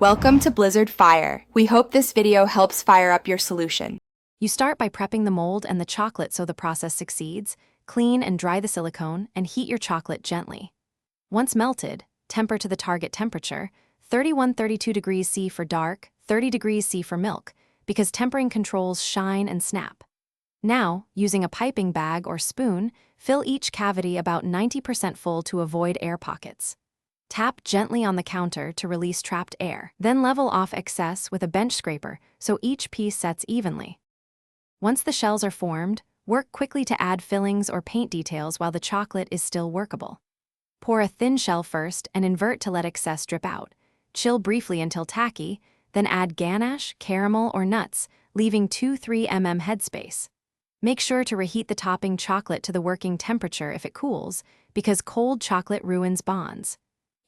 Welcome to Blizzard Fire. We hope this video helps fire up your solution. You start by prepping the mold and the chocolate so the process succeeds. Clean and dry the silicone and heat your chocolate gently. Once melted, temper to the target temperature, 31-32 degrees C for dark, 30 degrees C for milk, because tempering controls shine and snap. Now, using a piping bag or spoon, fill each cavity about 90% full to avoid air pockets. Tap gently on the counter to release trapped air, then level off excess with a bench scraper so each piece sets evenly. Once the shells are formed, work quickly to add fillings or paint details while the chocolate is still workable. Pour a thin shell first and invert to let excess drip out. Chill briefly until tacky, then add ganache, caramel, or nuts, leaving 2-3 mm headspace. Make sure to reheat the topping chocolate to the working temperature if it cools, because cold chocolate ruins bonds.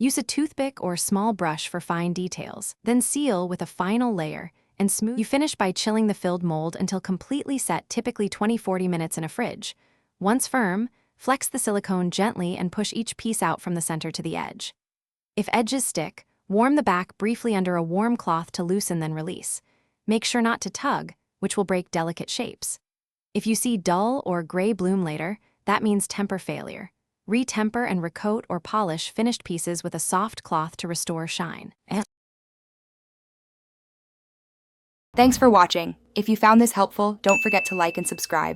Use a toothpick or small brush for fine details, then seal with a final layer and smooth. You finish by chilling the filled mold until completely set, typically 20-40 minutes in a fridge. Once firm, flex the silicone gently and push each piece out from the center to the edge. If edges stick, warm the back briefly under a warm cloth to loosen then release. Make sure not to tug, which will break delicate shapes. If you see dull or gray bloom later, that means temper failure. Retemper and recoat or polish finished pieces with a soft cloth to restore shine. Thanks for watching. If you found this helpful, don't forget to like and subscribe.